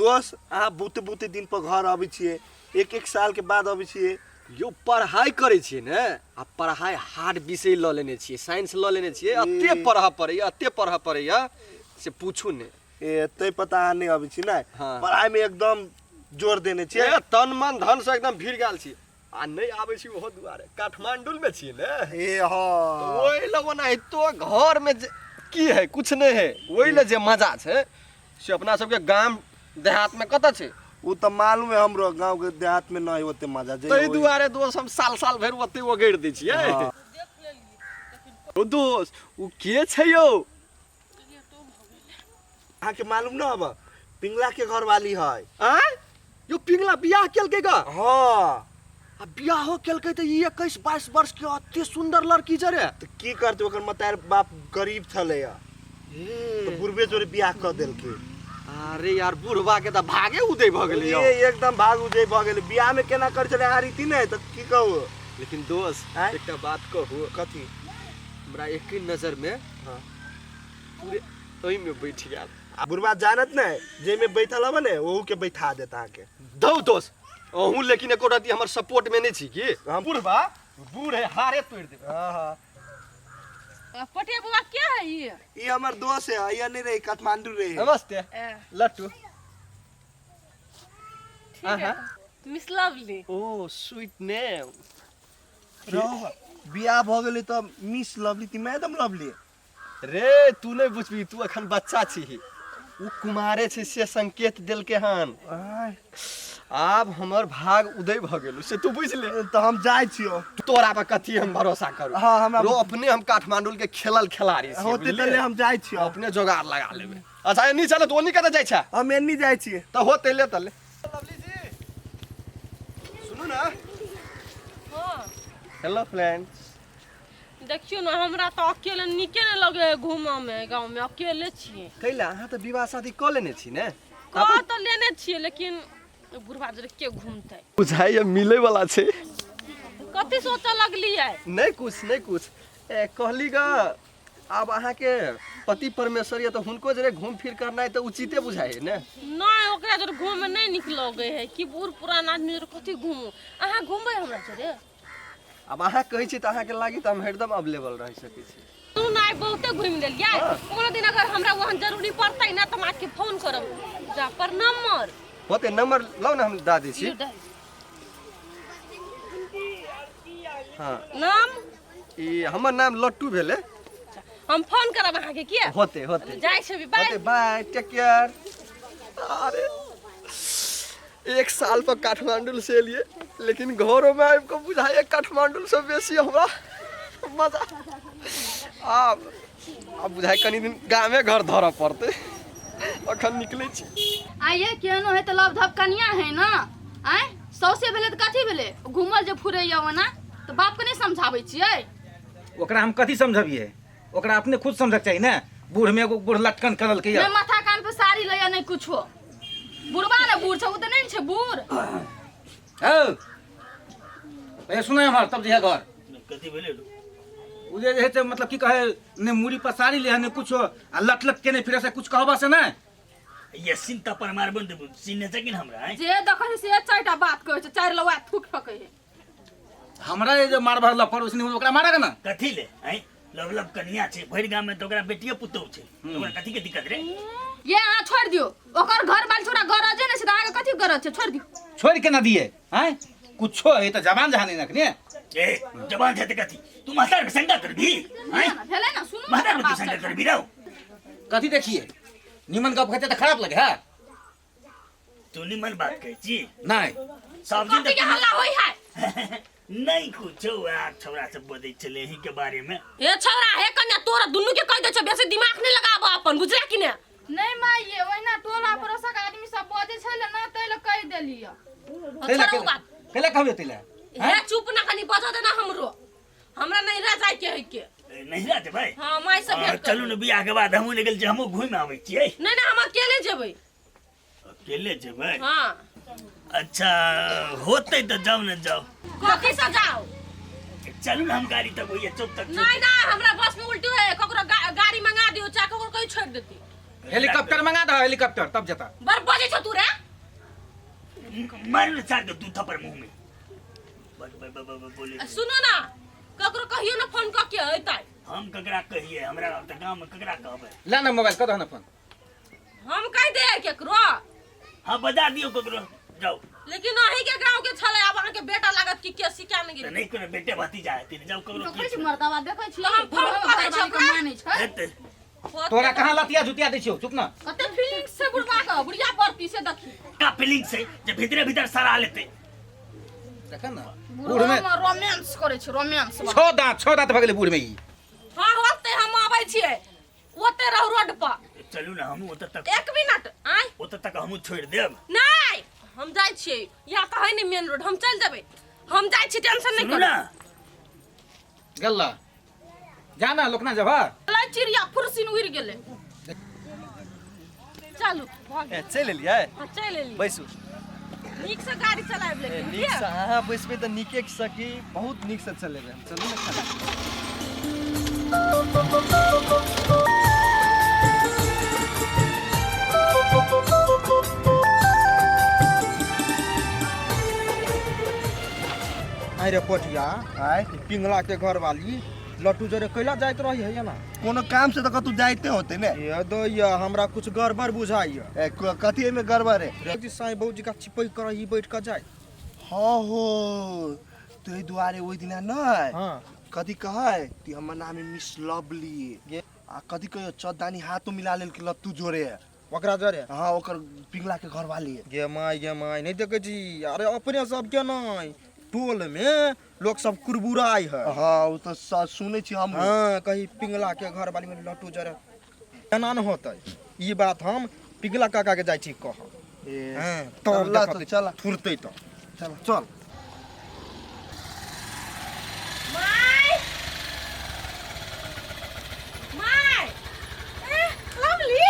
दोस्त अहाँ बुते बुते दिन पर घर आबै छियै, एक साल के बाद आबै छियै। यो पढ़ाई करे छियै ने, आ पढ़ाई हार्ड विषय ल लेने छियै, साइंस ल लेने छियै, अते पढ़ा पड़ैया से पूछू ने। एते पता अहाँ नहीं आबै छी ना, हाँ। पढ़ाई में एकदम जोर देने छियै। तन मन धन से एकदम भीड़ गेल छी, आ नहीं आबै छी ओहो दुआरे काठमांडू में छियै ने। हाँ ओइ ल ओनाहितो घर में की है, कुछ नहीं है, ओइ ल जे मजा छै से अपना सबके गांव देहात में कत छै। वो तो मालूम है, हमरो गांव के देहात में नहीं होते मजा। तै दुआरे दोस्त हम साल भर ओते ओगैर दै छियै। ओ दोस्त उ के छै यौ? अहाँ के मालूम न अब पिंगला के घर वाली है। आय यो पिंगला बियाह केलकै ग? हाँ आ बियाह केलकै त ई 21-22 वर्ष के अते सुंदर लड़की छै रे। तो की करते, ओकर मतार बाप गरीब छले, तो बुढ़बे जोरे बियाह कर देलकै। अरे यार बुढ़वा के त भागे उदय भ गेलै यौ। एकदम भाग उदय भ गेलै, बियाह में केना कर चले आ रीति नहीं तो की कहू। लेकिन दोस्त एकटा बात कहू। कथी? हमरा एक ही नजर में पूरे ओइ में बैठ गेल। बुढ़वा जानत नहीं, जे में बैठल हब ने ओहू के बैठा देता के। दौ दोस्त अहूँ लेकिन एको रति हमर सपोर्ट में नहीं छी की? हम बुढ़वा बूढ़े हारे तोड़ देबे। हां पटिया बुआ क्या है ये? ये हमर दोस्त है, ये नहीं रही, काठमांडू रही। नमस्ते लट्टू। ठीक है मिस लवली। ओ स्वीट नेम। बियाह भ गेलै त मिस लवली ती मैडम लवली। रे तू नहीं बुझबी, तू अखन बच्चा छी। उ कुमारे छै से संकेत देलके हन। आब हमर भाग उदय भ गेलु से तू बुझ ले। तो हम जाय छियो। तोरा पे कथी हम भरोसा करू? हां हमरा रो अपने हम काठमांडू के खेलल खिलाड़ी छी। होते तले हम जाय छियो। अपने जोगाड़ लगा लेबे। अच्छा एनी चले तो ओनी कते जाय छै? हम एनी जाय छियै। त होते ले तले। लवली जी सुनु ना। हां हेलो फ्रेंड्स। देखियो ना, हमरा तो अकेले निके न लगे घूमा में, गांव में अकेले छिए। कैला अहाँ त विवाह शादी क लेने छी ने? कह तो लेने छिए, लेकिन बुढ़वा जरे के घूमते। बुझाइए मिले वाला छै। कथी सोचे लगली है? नहीं कुछ कहली ग अब अहाँ के पति परमेश्वर ये तो हुनको जरे घूम फिर करना है तो उचिते बुझाए ने। नहीं ओकरा जरे घूमे नहीं निक लगे है कि बूढ़ पुरान आदमी जरे कथी घूमू। अहाँ घूमबे हमरा जरे? अब अहाँ कहै छी त अहाँ के लागि त हम हरदम अवेलेबल रह सकै छी। तू नहीं बहुते घूम लेलिए। कोनो दिन अगर हमरा वहां जरूरी पड़तै ना त हम आके फोन करब। जा पर नंबर होते नंबर लो ना, हम दा दै छी। हां नाम ई हमर नाम लट्टू भेले। हम फोन करब अहाँ के। किया होते जाय छै बाय। होते बाय, टेक केयर। अरे एक साल पर काठमांडू से लिए, लेकिन घरों में आपको बुझाइए काठमांडू से बेसी हमरा मजा। अब बुझाइ कनी दिन गाँव में घर धर पड़ते, अखन निकले छी। आइए केहनो है तो लव धप कनिया है ना। आय सौसे भेले त कथी भेले? घुमल जे फुरैया ओना तो बाप के नहीं समझाबै छियै। ओकरा हम कथी समझबिए? ओकरा अपने खुद समझक चाहिए ना। बूढ़ में एगो बूढ़ लटकन करल के। नहीं माथा कान पे साड़ी लया नहीं कुछो। बुढ़वा ना बूढ़ छ, उ त नहीं छै बूढ़। ओ ए सुनै हमर तब जे घर कथी भेले? उ जे है त मतलब की कहे ने मुड़ी पर साड़ी ले ने कुछो आ लट के ने फिरे से कुछ कहबा से ना। ये सिंता पर मार बंद सीने से कि हमरा है। जे देखै से चारटा बात कहै छै, चार लवा थूक फकै है। हमरा ये जो मार भरला पड़ोसनी ओकरा मारा के ना। कथी ले हैं? लवलब कन्या छे, भर गांव में तो ओकरा बेटिए पुतौ छे। ओकरा कथी के दिक्कत रे? ये आ छोड़ दियो। ओकर घर बाल छोरा गरजे ने से त आगे कथी गरज छै? छोड़ दियो। छोड़ के ना दिए हैं कुछो है त जबान जहानी नखने। ए जवान थे कथी? तू मास्टर के संगा कर भी हैं? भेले ना सुनो मास्टर के संगा कर भी रहो। कथी देखिए निमन गप कहते त खराब लगे है। तू निमन बात कहै छी? नहीं सब दिन कथी के हल्ला होई है? नहीं कुछ आ छोरा सब बदै चले ही के बारे में। ए छौरा हे कन्या तोरा दुन्नु के कह दे छ, बेसी दिमाग नहीं लगाब अपन, बुझला कि ने? नहीं माई ये ओइना टोला परोसा के आदमी सब बजे छैले ना तैले कह देलियो। छोड़ो बात। केला कहबे तेला हे चुप ना कनी बजा देना हमरो। हमरा नहीं रह जाय के है के। नहीं रहते भाई। हां माई से भेट चलू न बियाह के बाद हमहू निकल जे हमहू घुम आबै छियै। नहीं हम अकेले जेबै। अकेले जेबै? हां अच्छा होते तो जाओ न जाओ। कथी से जाओ? चलू न हम गाड़ी तक होइए चौक तक। नहीं हमरा बस में उल्टी है, ककरो गाड़ी मंगा दियो, चाहे ककरो कहीं छोड़ देती। हेलीकॉप्टर मंगा दो, हेलीकॉप्टर तब जता। बर बजे छ तू रे? मार ले चार के दू थप्पड़ मुंह में बोले सुनो ना ककरो कहियो ना फोन क के अइतै हम ककरा कहिए हमरा त गांव में ककरा कहबै ला ना मोबाइल कर दो ना फोन हम कह दे केकरो हां बजा दियो ककरो जाओ लेकिन अही के गांव के छले अब अहाँ के बेटा लागत कि के सिका नहीं त गिर नहीं कोनो बेटे भतीजा है तीन जाओ ककरो देखै छी मर्दावा देखै छी हम फोन करै छी ओकरा। मानै छै हेतै तोरा कहाँ लतिया जुतिया दै छियो चुप ना कते फीलिंग्स से बुढ़वा का बुढ़िया परती से देखी का फीलिंग से जे भीतरे भीतर सरा लेते देख ना बूढ़ बुढ़वा में में रोमांस करे छै रोमांस छो दांत भगले बूढ़ में ई हां होते हम आबै छियै ओते रह रोड पर चलू ना हम ओत तक 1 मिनट आइ ओत तक हम छोड़ देब नहीं हम जाय छियै या त है नहीं मेन रोड हम चल जेबै हम जाय छी टेंशन नहीं सुनू करू ना गल्ला जाना लोकना जब लै चिड़िया फुरसिन उड़ गेले चलू भाग चल लिया हां चल एली बैसू नीक से गाड़ी चलाब लेकिन नीक से अहाँ बैसबे तऽ नीके सकी बहुत नीक से चलेबे चलू ना खाना आई रे पोटिया आय पिंगला के घर वाली लट्टू जरे कैला जाइत रही है ना कोनो काम से तो कतू जाइते होते ने ये दो या हमरा कुछ गड़बड़ बुझाइया कथी में गड़बड़ है जी साईं बाबूजी का चिपई कर ही बैठ कर जाए हाँ हो तो दुआरे ओइ दिना न हां कथी कहै ती हमर नाम है मिस लवली ये आ कथी कहियो चौदानी हाथों मिला लेल के लत्तू जोड़े ओकरा जरे हाँ ओकर पिंगला के घर वाली है गे माई नहीं देखे जी अरे अपने सब के नहीं टोल में लोग सब कुरबुराई है हाँ वो तो सुनै छी हम हाँ कहीं पिंगला के घर वाली में लट्टू जरे एना न होतै ई बात हम पिंगला काका के जाय छी कह हां तो अल्लाह तो चला फुरतै तो चल चल माय माय ए लवली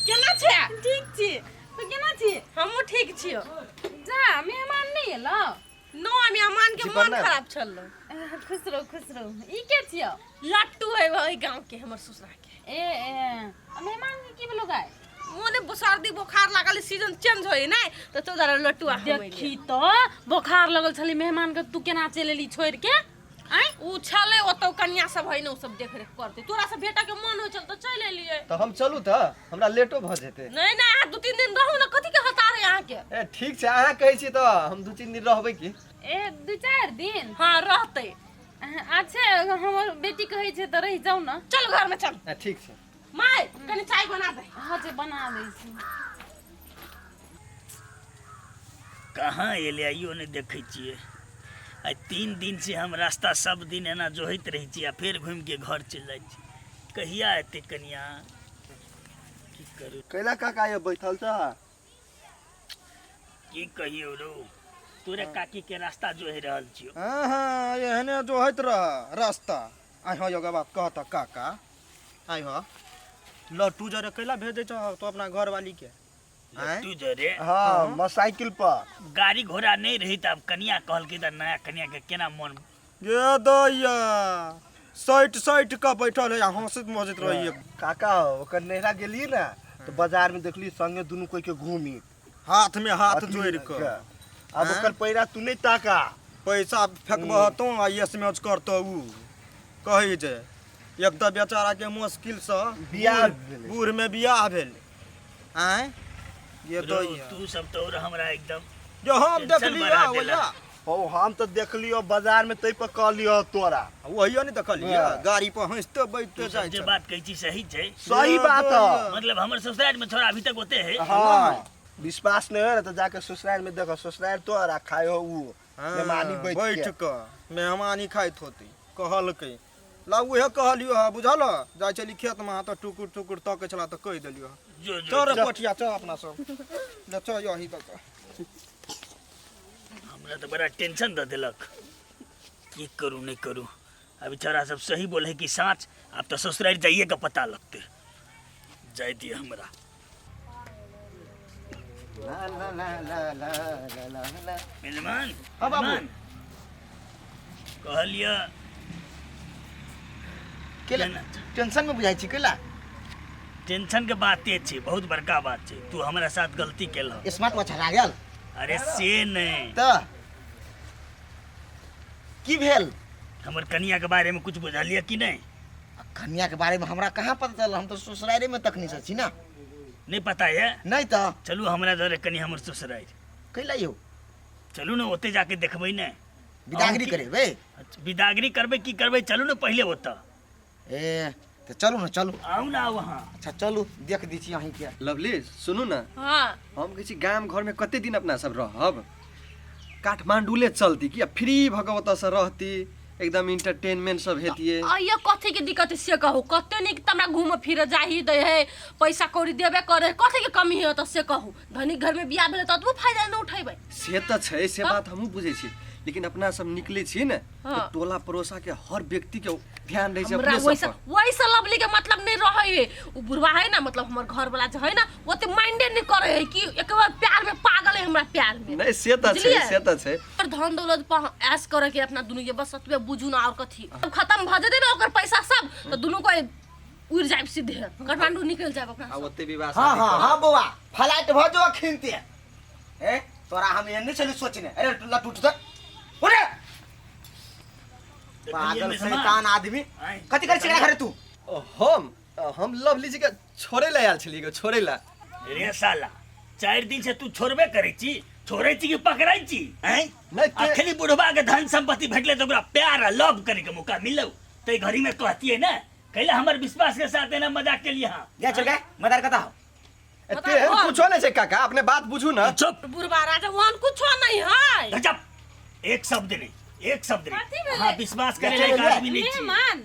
केना छै ठीक छी तो केना छी हमहु ठीक छियो जा मेहमान नहीं एलो नो मेहमान के मन खराब छल्लो खुश रहो ई के छियो लट्टू है वही गांव के हमर ससुरा के ए मेहमान के की बोलो गाय मोने सर्दी बुखार लागल सीजन चेंज होई नै त तो जरा लट्टू आ देखी तो बुखार लगल छली मेहमान के तू केना चले ली छोड़ के आय उ छले ओतो कन्या सब है न उ सब देख रेख करते तोरा से बेटा के मन होय चल त चल एलिए तो हम चलू त हमरा लेटो भ जेते नहीं नहीं आ 2-3 दिन रहू न कथि के हतारे यहाँ के ए ठीक छै अहाँ कहै छी त हम 2-3 दिन रहबै की ए 2-4 दिन हां रहते अच्छा हमर बेटी कहै छै त रहि जाऊ न चल घर में चल ठीक छै माय कनी चाय बना दे हां जे बना दै छी कहाँ एले आइयो ने देखै छियै आ 3 दिन से हम रास्ता सब दिन एना जोहैत रहै छी आ फेर घुमि के घर चलि जाइ छी कहिया एते कनिया की करू कैला काका ये बैठल छ की कहियो रो तोरे काकी के रास्ता जोहि रहल छियो हाँ एहने जो होइत रह रास्ता आई हो योगा बात कहता काका आई हो लट्टू जरे कैला भेजे छ तो अपना घर वाली के तू जरे हाँ मोटरसाइकिल पर गाड़ी घोड़ा नहीं रही त अब कनिया कहलकै त नया कनिया के केना मन ये दैया साइट का बैठल है हंसत मौजत रही काका ओकर नैरा गेली ना तो बाजार में देखली संगे दुनू कोई के घूमी हाथ में हाथ जोड़ के अब ओकर पैरा तू नहीं ताका पैसा फेंकबह तो आ एसएमएस करतो उ कही जे एक त बेचारा के मुश्किल से बियाह भेलै। बूढ़ में बियाह भेल आय ये रो, दैया तू सब तो हमरा एकदम जो हम टेंशन देखलियो बढ़ा वैया देला। ओ हम तो देखलियो बाजार में तै पर कहलियो तोरा वही नहीं देखलियो हाँ। गाड़ी पर हंसते बैठते तू जाय सब जे छै बात कहै छी सही छै सही बात है मतलब हमर ससुराल में थोड़ा अभी तक होते है हाँ विश्वास नहीं हो ना तो जाके ससुराल में देखो ससुराल तोरा खायो उ मेहमानी बैठ के के मेहमानी खाइत होती कहलकै ला उहे कहलियो हा बुझल जाय चली खेत में त टुकुर टुकुर तक चला त कह देलियो जो चल जो पटिया चल अपना सब ले चल यही तक हमरा तो बड़ा टेंशन दे देलक की करूं नहीं करूं अभी छोरा सब सही बोले कि साँच अब तो ससुराल जाइए का पता लगते जाय दिए हमरा ला ला ला ला ला ला ला मेहमान हाँ, बाबू। मेहमान। कहलिया केला केना? टेंशन में बुझाई छी केला टेंशन के बात ये छे बहुत बड़का बात छे तू हमरा साथ गलती केल स्मार्ट वॉच हरा गेल अरे से नहीं तो की भेल? हमर कनिया के बारे में कुछ बुझलिए कि नहीं? कन्या के बारे में हमरा कहाँ पता चल, हम तो ससुरारे में तकनी से छी ना। नहीं पता है? नहीं तो चलू हमरा दरे कनी हमर ससुराल कैला यो चलू ना, ओते जाके देखबै ने। विदागरी करे बे। अच्छा, विदागरी करबै की करबै, चलू ना पहले ओतऽ। ए तो चलू ना, चलू। आउ ना वहाँ। अच्छा चलू देख दी छी अहीं के। लवली सुनू ना, हाँ हम कहै छी गाम घर में कते दिन अपना सब रहब, काठमांडूले चलती कि फ्री भगवत से रहती, एकदम इंटरटेनमेंट सब हेतिए। ये कथी के दिक्कत है से कहू, कते निक तमरा घूम फिर जाही दे है, पैसा कौड़ी देबे करे, कथी के कमी है त से कहू। धनिक घर में बियाह भेले त तू फायदा न उठेबै। से त छै, से बात हमहू बुझै छी, लेकिन अपना सब निकले छी ने तो टोला पड़ोसा के हर व्यक्ति के ध्यान रहे छै हमरा अपने सब पर। वैसा लवली के मतलब नहीं रहे है, उ बुढ़वा है ना, मतलब हमर घर वाला जो है ना, वो ते माइंडे नहीं करे है कि एक बार प्यार में पागल है हमरा प्यार में। नहीं से त छै, से त छै। पर धन दौलत पर ऐश करे के अपना दुनु के बस सतबे बुझू ना और कथी। अब खत्म भ जते ना ओकर पैसा सब, तो दुनु को उड़ जाए सीधे काठमांडू निकल जाए अपना। आ ओते विवाह हाँ हाँ हाँ बउआ, फ्लाइट भ जो खिनते ए तोरा हम एने चली सोचने। अरे लटूट तक ओरे पागल शैतान आदमी कथी कर छिड़ा घरे तू? हम लवली जी के छोड़े ला आयल छलिए गो, छोड़े ला। रे साला 4 दिन से तू छोड़बे करे छी, छोड़े छी कि पकड़ाई छी हैं? नहीं ते- अखनी बुढ़वा के धन संपत्ति भेटले तो ओकरा प्यार आ लव करे के मौका मिलौ, ते घड़ी में कहती है ना, कहला हमर विश्वास के साथ है ना, मजाक के लिए। हां जा चल गए मदार कथा हो। ते कुछो नहीं छै काका, अपने बात बुझू ना। चुप बुढ़वा राजा वन कुछ नहीं है। गजब, एक शब्द नहीं, एक शब्द कथी नहीं। भेलै? हां विश्वास करे लायक आदमी नहीं छी। मेहमान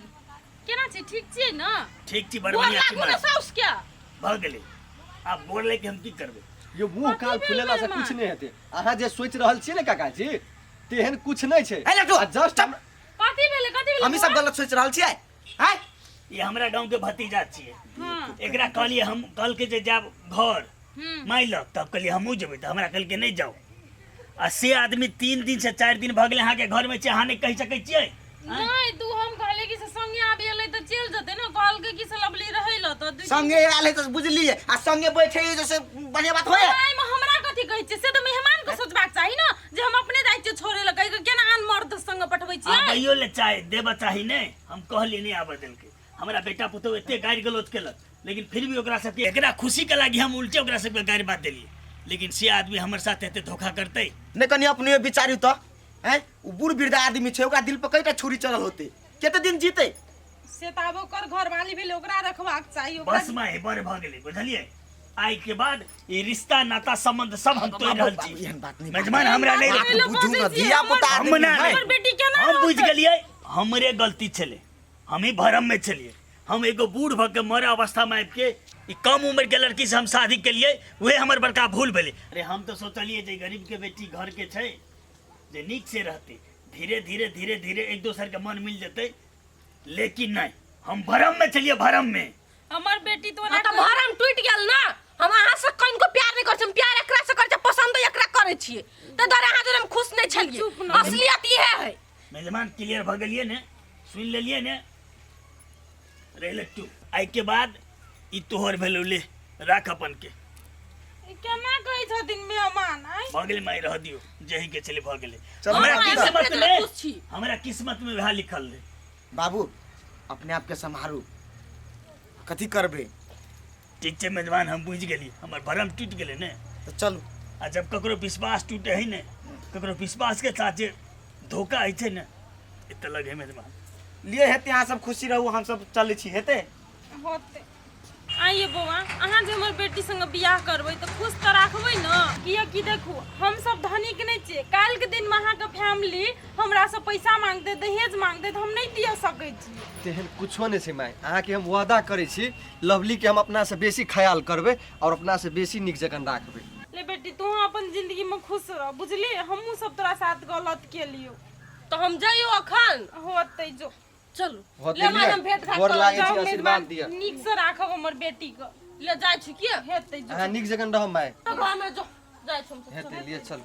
केना छै, ठीक छियै ना? ठीक छी, बड़ बोल बढ़िया छी। लागू ना साउस क्या भ गेलै, अब बोल के हम की करबे? यो मुंह काल फुलेला से कुछ नहीं हेते। अहाँ जे सोच रहल छियै ने काका जी, तेहन कुछ नहीं छै। ए लटू जस्ट कथी भेलै हम ई सब गलत सोच रहल छियै हैं? ये हमरा गांव के भतीजा छिए, एकरा कहलिए हम कल के जे जाब घर माइलक, तब कहलिए हमहू जेबै, त हमरा कहल के नहीं जाओ। आ से आदमी 3 दिन से 4 दिन भ गेलै अहाँ के घर में छै, अहाँ नहीं कहि सकै छियै? नहीं तू हम कहले कि से संगे आबे एलै त चल जते ना, कहल के कि से लवली रहै ल त संगे आले त बुझलिए, आ संगे बैठे जैसे बढ़िया बात होय। में हमरा कथी कहै छै से त मेहमान को सोचबाक चाही ना, जे हम अपने जाइ छियै छोड़े ल, कहि के केना आन मर्द संग पठबै छियै। आबैयो ले चाहे देबा चाही नहीं, हम कहलिए नहीं आबे देलकै। हमरा बेटा पुतौ एते गारि गलौज केलक, लेकिन फिर भी ओकरा सबके एकरा खुशी के लागी हम उल्टे ओकरा सबके गारि बात देलिए। लेकिन से आदमी हमर साथ एते धोखा करतै? ने कनी अपने विचारू त हैं? उ बूढ़ वृद्ध आदमी छै, ओकरा दिल पर कईटा छुरी चढ़ल होते, केते दिन जीते? से त अब ओकर घरवाली भेल, ओकरा रखबाक चाही। ओकरा बस में बड़ भ गेलै, बुझलिए? आई के बाद ये रिश्ता नाता संबंध सब हम तोड़ रहल छी। एहन बात नहीं। मेजबान हमरा नहीं रख, बुझू न धिया पुता हम आदमी ना है। नहीं। बेटी केना हम बुझ गेलिए, हमरे गलती छले, हम ही भरम में छलिए। हम एगो बूढ़ भ के मरे अवस्था में आबि के ई कम उम्र के लड़की से हम शादी के लिए, वही हमर बड़का भूल भेले। अरे हम तो सोचलिए जे गरीब के बेटी घर के छै, जे नीक से रहते, धीरे धीरे धीरे धीरे एक दोसर के मन मिल जते, लेकिन नहीं, हम भरम में चलिए, भरम में। हमर बेटी तो ना त भरम टूट गेल ना। हम अहाँ से कहीं को प्यार नहीं कर छी, प्यार एकरा से कर छी, पसंद एकरा करे छी, त दरे अहाँ जरे हम खुश नहीं छलिए। असलियत ये है। मेजबान क्लियर भ गेलिए ने, सुन लेलिए ने? रे लट्टू, आई के बाद ई तोहर भेलौ, ले राख अपन के। केना कहै छथिन मेहमान? आइ भ गेलै, माय रह दियो, जही के चले भ गेलै। चलो, हमरा हमरा किस्मत अपने में, खुश छी। हमरा किस्मत में वह लिखल रहे। बाबू अपने आप के संभारू, कथी करबे? ठीक छै मेजबान, हम बुझ गेली, हमर भरम टूट गेलै ने। तो चलू। आ जब ककरो विश्वास टूटे है ने, ककरो विश्वास के साथ जे धोखा है छै ने, एते लगे मेजबान। लिए हेते अहाँ सब खुशी रहू, हम सब चलै छी, हेते? होते। आइए बौआ, अहाँ जे हमर बेटी संग बियाह करबै त खुश त राखबै न। किया कि देखू, हम सब धनिक नहीं छियै, काल के दिन में अहाँ के फैमिली हमरा से पैसा मांगते, दहेज मांगते, त हम नहीं दिया सकै छी। तेहन कुछो नहीं छै माय, अहाँ के हम वादा करे छी, लवली के हम अपना से बेसी ख्याल करबे और अपना से बेसी निक जकन राखबे। ले बेटी, तू अपन जिंदगी में खुश रह, बुझली? हमहू सब तोरा साथ गलत केलियो, तो हम जाइयो अखन होते जो। चलू होते ले माय, लिए, हम भेंट घाट गोर करब, लागै छी, जाउ आशीर्वाद मेहमान, दिअ। नीक से राखब हमर बेटी के। ले जाय छी, किया हेतै जो। अहाँ निक जकन रहब माय, घर में जो जाय छी हम सब। हेते लिए चल।